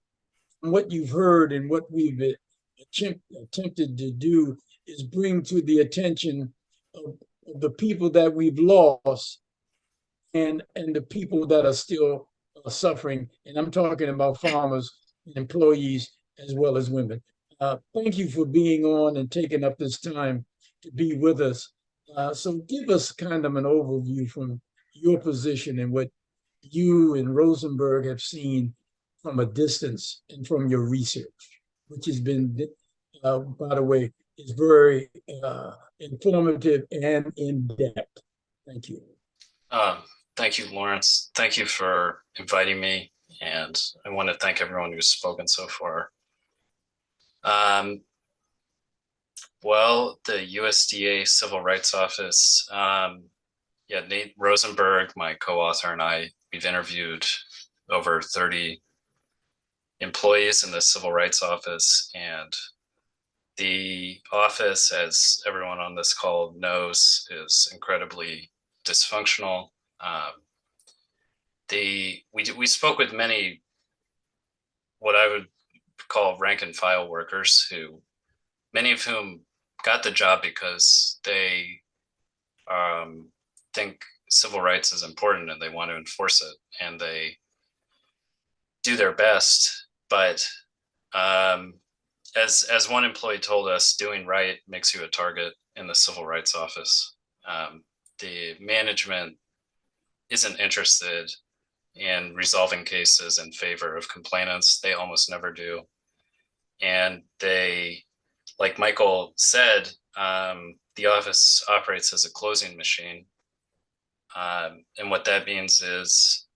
Speaker 2: what you've heard and what we've attempted to do is bring to the attention of the people that we've lost and the people that are still suffering. And I'm talking about farmers and employees as well as women. Thank you for being on and taking up this time to be with us. So give us kind of an overview from your position and what you and Rosenberg have seen from a distance and from your research, which has been, by the way, is very informative and in-depth. Thank you.
Speaker 9: Thank you, Lawrence. Thank you for inviting me, and I want to thank everyone who's spoken so far. Well, the USDA Civil Rights Office, Nate Rosenberg, my co-author, and I, we've interviewed over 30 employees in the Civil Rights Office, and the office, as everyone on this call knows, is incredibly dysfunctional. We spoke with many, what I would call rank and file workers, who, many of whom got the job because they think civil rights is important and they want to enforce it, and they do their best. But as one employee told us, doing right makes you a target in the Civil Rights Office. The management isn't interested in resolving cases in favor of complainants. They almost never do. And they, like Michael said, the office operates as a closing machine. And what that means is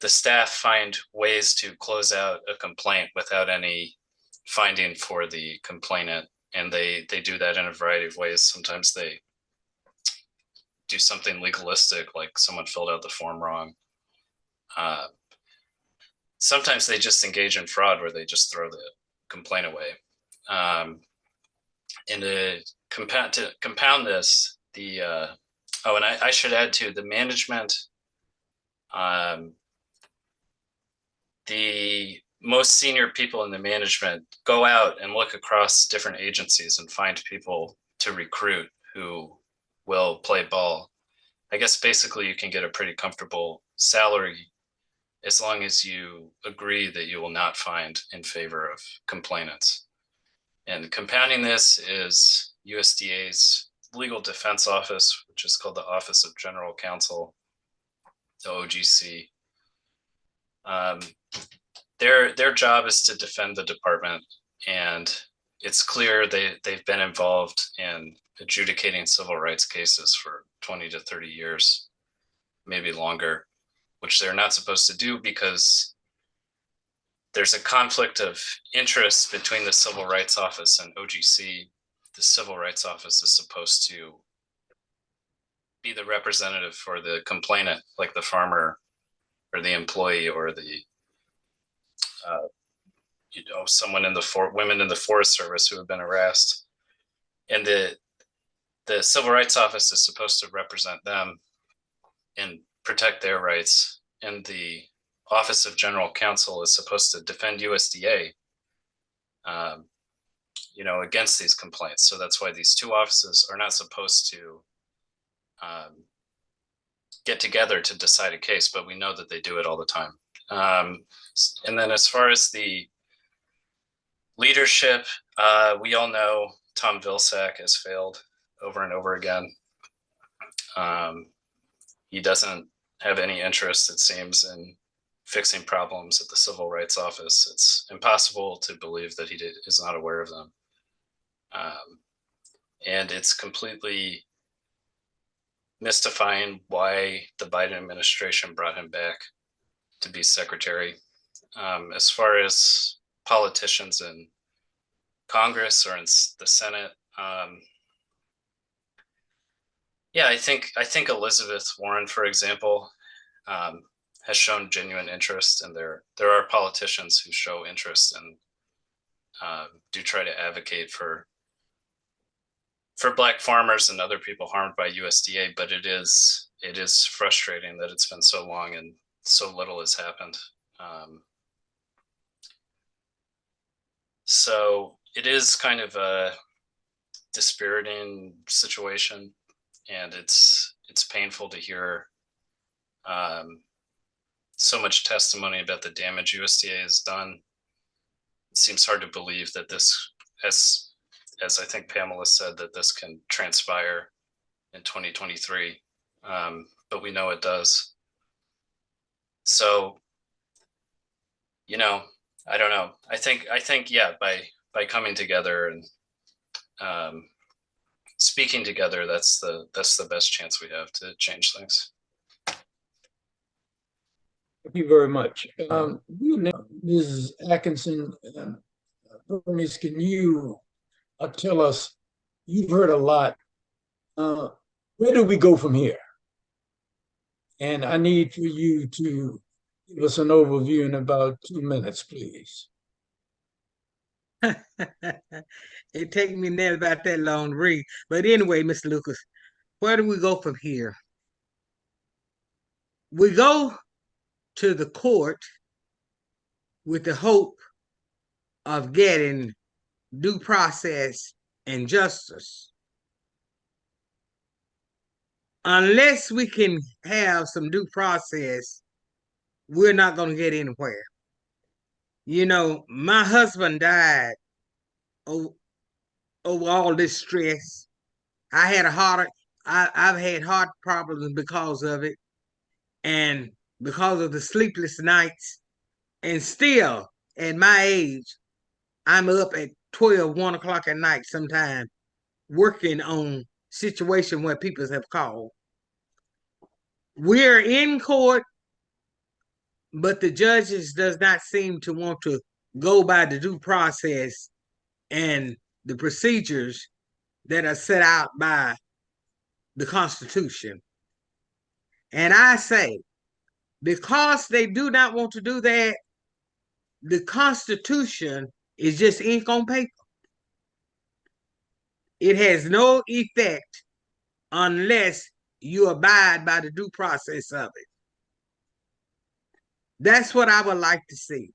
Speaker 9: the staff find ways to close out a complaint without any finding for the complainant. And they do that in a variety of ways. Sometimes they do something legalistic, like someone filled out the form wrong. Sometimes they just engage in fraud where they just throw the complaint away. And to compound this, and I should add too, the management, the most senior people in the management go out and look across different agencies and find people to recruit who will play ball. I guess basically you can get a pretty comfortable salary as long as you agree that you will not find in favor of complainants. And compounding this is USDA's Legal Defense Office, which is called the Office of General Counsel, the OGC. Their job is to defend the department, and it's clear they've been involved in adjudicating civil rights cases for 20 to 30 years, maybe longer, which they're not supposed to do because there's a conflict of interest between the Civil Rights Office and OGC. The Civil Rights Office is supposed to be the representative for the complainant, like the farmer or the employee or the someone in the women in the Forest Service who have been harassed. And the Civil Rights Office is supposed to represent them and protect their rights. And the Office of General Counsel is supposed to defend USDA, against these complaints. So that's why these two offices are not supposed to get together to decide a case, but we know that they do it all the time. And then as far as the leadership, we all know Tom Vilsack has failed over and over again. He doesn't have any interest, it seems, in fixing problems at the Civil Rights Office. It's impossible to believe that he is not aware of them. And it's completely mystifying why the Biden administration brought him back to be secretary. As far as politicians in Congress or in the Senate, I think Elizabeth Warren, for example, has shown genuine interest, and there are politicians who show interest and do try to advocate for Black farmers and other people harmed by USDA. But it is frustrating that it's been so long and so little has happened. So it is kind of a dispiriting situation, and it's painful to hear so much testimony about the damage USDA has done. It seems hard to believe that this, as I think Pamela said, that this can transpire in 2023, but we know it does. So, I don't know. I think, by coming together and speaking together, that's the best chance we have to change things.
Speaker 2: Thank you very much. Mrs. Atchison, Bernice, can you tell us, you've heard a lot, where do we go from here? And I need for you to give us an overview in about 2 minutes, please.
Speaker 4: It takes me never about that long to read. But anyway, Mr. Lucas, where do we go from here? We go to the court with the hope of getting due process and justice. Unless we can have some due process, we're not going to get anywhere. My husband died over all this stress. I've had heart problems because of it, and because of the sleepless nights. And still, at my age, I'm up at 1 o'clock at night sometime working on situation where people have called. We're in court but the judges does not seem to want to go by the due process and the procedures that are set out by the Constitution. And I say, because they do not want to do that, the Constitution is just ink on paper. It has no effect unless you abide by the due process of it. That's what I would like to see.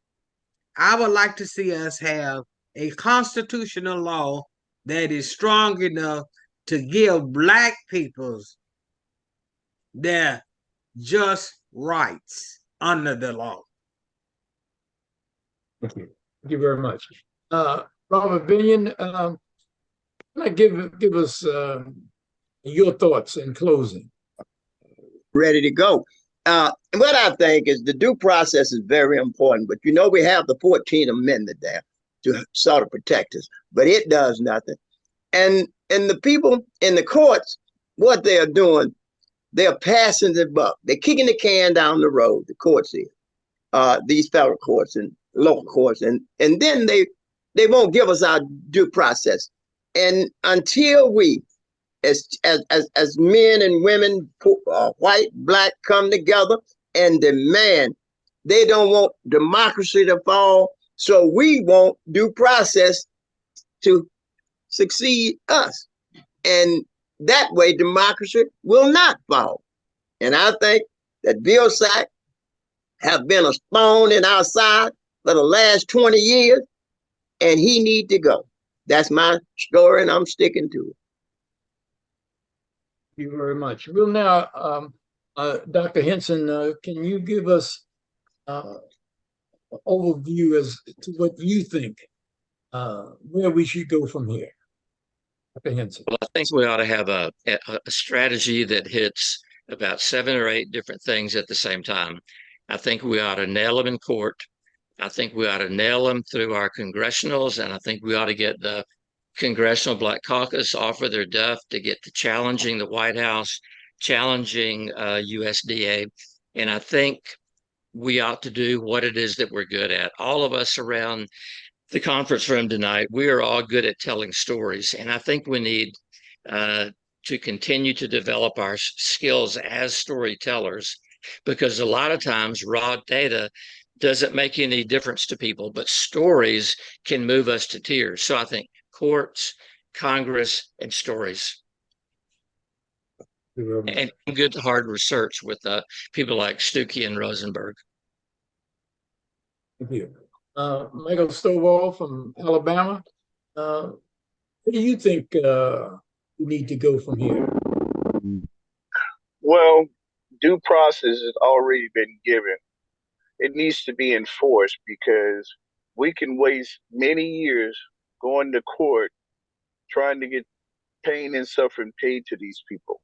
Speaker 4: I would like to see us have a constitutional law that is strong enough to give Black peoples their just rights under the law.
Speaker 2: Thank you. Thank you very much. Robert Binion, give us your thoughts in closing.
Speaker 3: Ready to go. What I think is the due process is very important, but we have the 14th Amendment there to sort of protect us, but it does nothing. And the people in the courts, what they are doing, they are passing the buck. They're kicking the can down the road, the courts here, these federal courts and local courts, and then they won't give us our due process. And until we, as men and women, white, Black, come together and demand, they don't want democracy to fall, so we want due process to succeed us. And that way democracy will not fall. And I think that Bill Sack have been a thorn in our side for the last 20 years, and he need to go. That's my story, and I'm sticking to it.
Speaker 2: Thank you very much. We'll now, Dr. Hinson, can you give us an overview as to what you think, where we should go from here? Dr. Hinson.
Speaker 6: Well, I think we ought to have a strategy that hits about 7 or 8 different things at the same time. I think we ought to nail them in court. I think we ought to nail them through our congressionals, and I think we ought to get the Congressional Black Caucus offer their duff to get to challenging the White House, challenging USDA. And I think we ought to do what it is that we're good at. All of us around the conference room tonight, we are all good at telling stories. And I think we need to continue to develop our skills as storytellers, because a lot of times raw data doesn't make any difference to people, but stories can move us to tears. So I think courts, Congress, and stories. And good hard research with people like Stucki and Rosenberg.
Speaker 2: Thank you. Michael Stovall from Alabama. Where do you think we need to go from here?
Speaker 5: Well, due process has already been given. It needs to be enforced, because we can waste many years going to court trying to get pain and suffering paid to these people.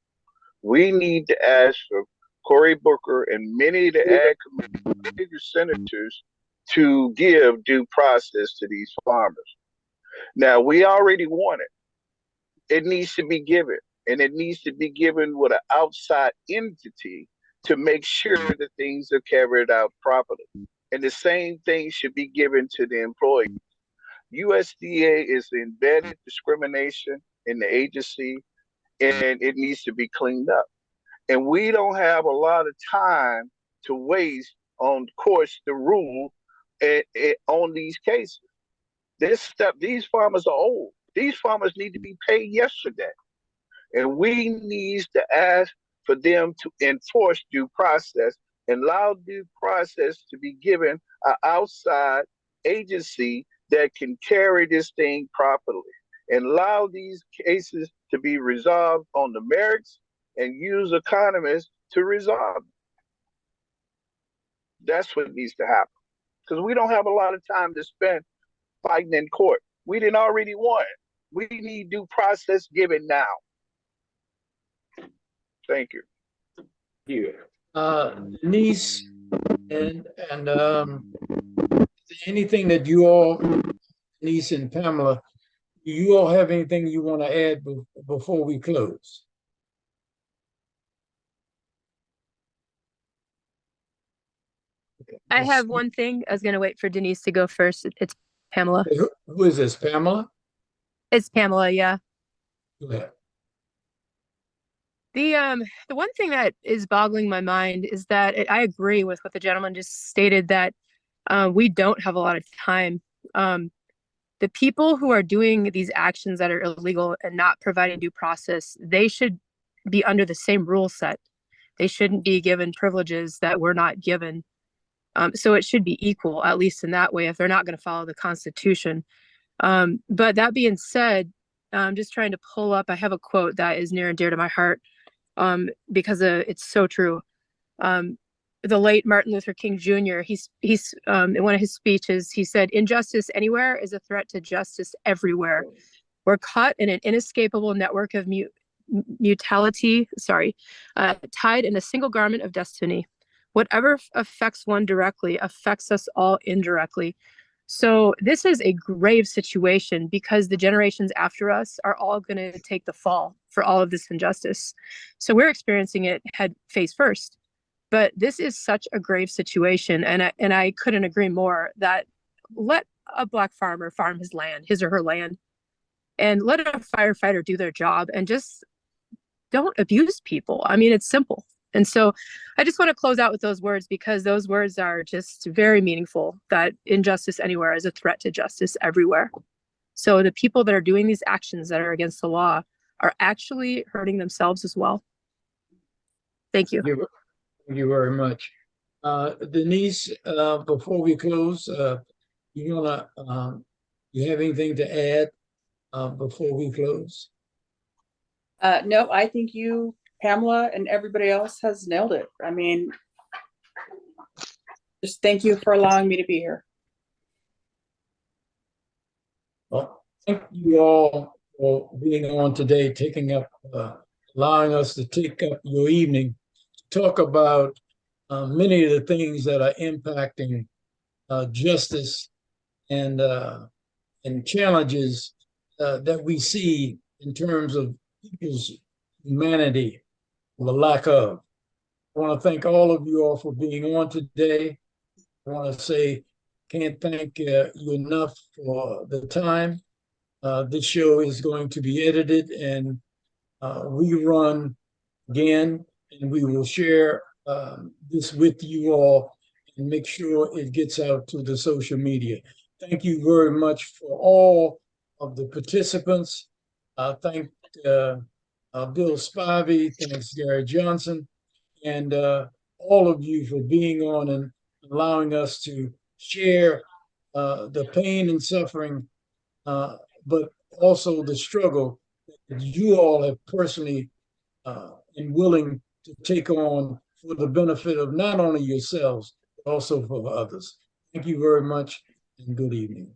Speaker 5: We need to ask for Cory Booker and many of the ag committee senators to give due process to these farmers. Now, we already want it. It needs to be given, and it needs to be given with an outside entity to make sure that things are carried out properly. And the same thing should be given to the employees. USDA is embedded discrimination in the agency, and it needs to be cleaned up. And we don't have a lot of time to waste on courts to rule on these cases. These farmers are old. These farmers need to be paid yesterday. And we need to ask for them to enforce due process and allow due process to be given an outside agency that can carry this thing properly, and allow these cases to be resolved on the merits and use economists to resolve them. That's what needs to happen, because we don't have a lot of time to spend fighting in court. We didn't already won. We need due process given now. Thank you.
Speaker 2: Denise and anything that you all, Denise and Pamela, do you all have anything you want to add before we close?
Speaker 7: I have one thing. I was going to wait for Denise to go first. It's Pamela.
Speaker 2: Who is this, Pamela?
Speaker 7: It's Pamela, yeah.
Speaker 2: Go ahead.
Speaker 7: The one thing that is boggling my mind is that I agree with what the gentleman just stated, that we don't have a lot of time. The people who are doing these actions that are illegal and not providing due process, they should be under the same rule set. They shouldn't be given privileges that we're not given. So it should be equal, at least in that way, if they're not going to follow the Constitution. But that being said, I'm just trying to pull up. I have a quote that is near and dear to my heart, because it's so true. The late Martin Luther King Jr., he's in one of his speeches, he said, "Injustice anywhere is a threat to justice everywhere. We're caught in an inescapable network of mutuality, tied in a single garment of destiny. Whatever affects one directly affects us all indirectly." So this is a grave situation, because the generations after us are all going to take the fall for all of this injustice. So we're experiencing it face first. But this is such a grave situation, and I couldn't agree more that let a Black farmer farm his or her land, and let a firefighter do their job, and just don't abuse people. I mean, it's simple. And so I just want to close out with those words, because those words are just very meaningful, that injustice anywhere is a threat to justice everywhere. So the people that are doing these actions that are against the law are actually hurting themselves as well. Thank you.
Speaker 2: Thank you very much. Denise, before we close, you have anything to add before we close?
Speaker 8: No, I think you, Pamela, and everybody else has nailed it. I mean, just thank you for allowing me to be here.
Speaker 2: Well, thank you all for being on today, allowing us to take up your evening to talk about many of the things that are impacting justice and challenges that we see in terms of people's humanity, or the lack of. I want to thank all of you all for being on today. I want to say, can't thank you enough for the time. This show is going to be edited and rerun again, and we will share this with you all and make sure it gets out to the social media. Thank you very much for all of the participants. Thank Bill Spivey, thanks Gary Johnson, and all of you for being on and allowing us to share the pain and suffering, but also the struggle that you all have personally and willing to take on for the benefit of not only yourselves, but also for others. Thank you very much, and good evening.